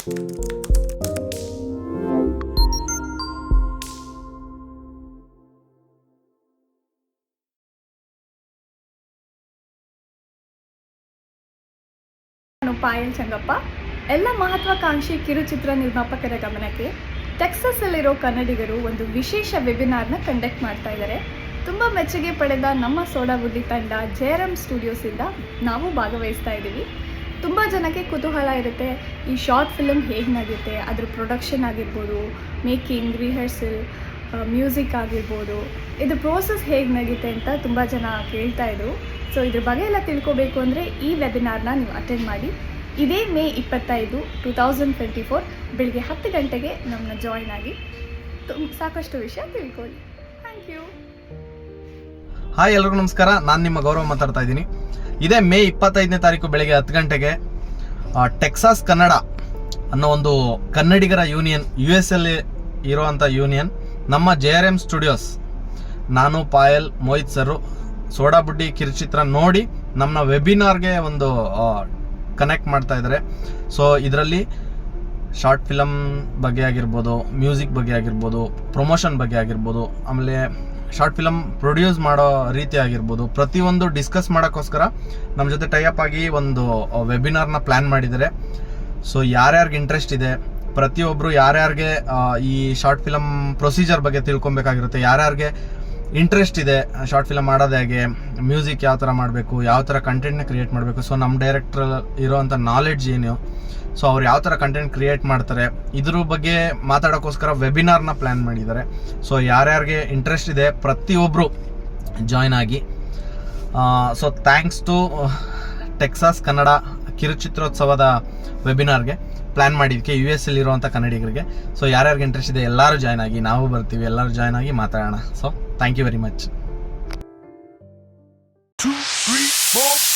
ನಾನು ಪಾಯಲ್ ಚಂಗಪ್ಪ. ಎಲ್ಲ ಮಹತ್ವಾಕಾಂಕ್ಷಿ ಕಿರುಚಿತ್ರ ನಿರ್ಮಾಪಕರ ಗಮನಕ್ಕೆ ಟೆಕ್ಸಸಲ್ಲಿರೋ ಕನ್ನಡಿಗರು ಒಂದು ವಿಶೇಷ ವೆಬಿನಾರ್ನ ಕಂಡಕ್ಟ್ ಮಾಡ್ತಾ ಇದ್ದಾರೆ. ತುಂಬ ಮೆಚ್ಚುಗೆ ಪಡೆದ ನಮ್ಮ ಸೋಡಾ ಬುಡ್ಡಿ ತಂಡ JRM ಸ್ಟುಡಿಯೋಸಿಂದ ನಾವು ಭಾಗವಹಿಸ್ತಾ ಇದ್ದೀವಿ. ತುಂಬ ಜನಕ್ಕೆ ಕುತೂಹಲ ಇರುತ್ತೆ, ಈ ಶಾರ್ಟ್ ಫಿಲ್ಮ್ ಹೇಗೆ ನಡೆಯುತ್ತೆ, ಅದ್ರ ಪ್ರೊಡಕ್ಷನ್ ಆಗಿರ್ಬೋದು, ಮೇಕಿಂಗ್, ರಿಹರ್ಸಲ್, ಮ್ಯೂಸಿಕ್ ಆಗಿರ್ಬೋದು, ಇದು ಪ್ರೋಸೆಸ್ ಹೇಗೆ ನಡೆಯುತ್ತೆ ಅಂತ ತುಂಬ ಜನ ಕೇಳ್ತಾ ಇದ್ರು. ಸೊ ಇದ್ರ ಬಗ್ಗೆ ಎಲ್ಲ ತಿಳ್ಕೊಬೇಕು ಅಂದರೆ ಈ ವೆಬಿನಾರ್ನ ನೀವು ಅಟೆಂಡ್ ಮಾಡಿ. ಇದೇ ಮೇ 25, 2024 ಬೆಳಿಗ್ಗೆ 10 ಗಂಟೆಗೆ ನಮ್ಮನ್ನ ಜಾಯ್ನ್ ಆಗಿ ಸಾಕಷ್ಟು ವಿಷಯ ತಿಳ್ಕೊಳ್ಳಿ. Thank you. ಹಾಯ್, ಎಲ್ರಿಗೂ ನಮಸ್ಕಾರ. ನಾನು ನಿಮ್ಮ ಗೌರವ ಮಾತಾಡ್ತಾ ಇದ್ದೀನಿ. ಇದೇ ಮೇ 25ನೇ ತಾರೀಕು ಬೆಳಗ್ಗೆ 10 ಗಂಟೆಗೆ ಟೆಕ್ಸಾಸ್ ಕನ್ನಡ ಅನ್ನೋ ಒಂದು ಕನ್ನಡಿಗರ ಯೂನಿಯನ್, US ಅಲ್ಲಿ ಇರುವಂಥ ಯೂನಿಯನ್, ನಮ್ಮ JRM ಸ್ಟುಡಿಯೋಸ್, ನಾನು ಪಾಯಲ್, ಮೋಹಿತ್ ಸರು, ಸೋಡಾ ಬುಡ್ಡಿ ಕಿರುಚಿತ್ರ ನೋಡಿ ನಮ್ಮ ವೆಬಿನಾರ್ಗೆ ಒಂದು ಕನೆಕ್ಟ್ ಮಾಡ್ತಾ ಇದ್ದಾರೆ. ಸೊ ಇದರಲ್ಲಿ ಶಾರ್ಟ್ ಫಿಲಮ್ ಬಗ್ಗೆ ಆಗಿರ್ಬೋದು, ಮ್ಯೂಸಿಕ್ ಬಗ್ಗೆ ಆಗಿರ್ಬೋದು, ಪ್ರಮೋಷನ್ ಬಗ್ಗೆ ಆಗಿರ್ಬೋದು, ಆಮೇಲೆ ಶಾರ್ಟ್ ಫಿಲಮ್ ಪ್ರೊಡ್ಯೂಸ್ ಮಾಡೋ ರೀತಿ ಆಗಿರ್ಬೋದು, ಪ್ರತಿಯೊಂದು ಡಿಸ್ಕಸ್ ಮಾಡೋಕ್ಕೋಸ್ಕರ ನಮ್ಮ ಜೊತೆ ಟೈಅಪ್ ಆಗಿ ಒಂದು ವೆಬಿನಾರ್ನ ಪ್ಲ್ಯಾನ್ ಮಾಡಿದ್ದಾರೆ. ಸೊ ಯಾರ್ಯಾರಿಗೆ ಇಂಟ್ರೆಸ್ಟ್ ಇದೆ, ಪ್ರತಿಯೊಬ್ಬರು ಯಾರ್ಯಾರಿಗೆ ಈ ಶಾರ್ಟ್ ಫಿಲಮ್ ಪ್ರೊಸೀಜರ್ ಬಗ್ಗೆ ತಿಳ್ಕೊಬೇಕಾಗಿರುತ್ತೆ, ಯಾರ್ಯಾರಿಗೆ ಇಂಟ್ರೆಸ್ಟ್ ಇದೆ ಶಾರ್ಟ್ ಫಿಲಮ್ ಮಾಡೋದು ಹೇಗೆ, ಮ್ಯೂಸಿಕ್ ಯಾವ ಥರ ಮಾಡಬೇಕು, ಯಾವ ಥರ ಕಂಟೆಂಟ್ನ ಕ್ರಿಯೇಟ್ ಮಾಡಬೇಕು, ಸೊ ನಮ್ಮ ಡೈರೆಕ್ಟ್ರ್ ಇರೋವಂಥ ನಾಲೆಡ್ಜ್ ಏನು, ಸೊ ಅವ್ರು ಯಾವ ಥರ ಕಂಟೆಂಟ್ ಕ್ರಿಯೇಟ್ ಮಾಡ್ತಾರೆ, ಇದ್ರ ಬಗ್ಗೆ ಮಾತಾಡೋಕ್ಕೋಸ್ಕರ ವೆಬಿನಾರ್ನ ಪ್ಲ್ಯಾನ್ ಮಾಡಿದ್ದಾರೆ. ಸೊ ಯಾರ್ಯಾರಿಗೆ ಇಂಟ್ರೆಸ್ಟ್ ಇದೆ ಪ್ರತಿಯೊಬ್ಬರು ಜಾಯ್ನ್ ಆಗಿ. So thanks to Texas Kannada ಕಿರುಚಿತ್ರೋತ್ಸವದ ವೆಬಿನಾರ್ಗೆ ಪ್ಲ್ಯಾನ್ ಮಾಡಿದ್ದಕ್ಕೆ US ಅಲ್ಲಿರುವಂಥ ಕನ್ನಡಿಗರಿಗೆ. ಸೊ ಯಾರ್ಯಾರಿಗೆ ಇಂಟ್ರೆಸ್ಟ್ ಇದೆ ಎಲ್ಲರೂ ಜಾಯ್ನ್ ಆಗಿ, ನಾವು ಬರ್ತೀವಿ, ಎಲ್ಲರೂ ಜಾಯ್ನ್ ಆಗಿ ಮಾತಾಡೋಣ. So thank you very much. 2, 3, 4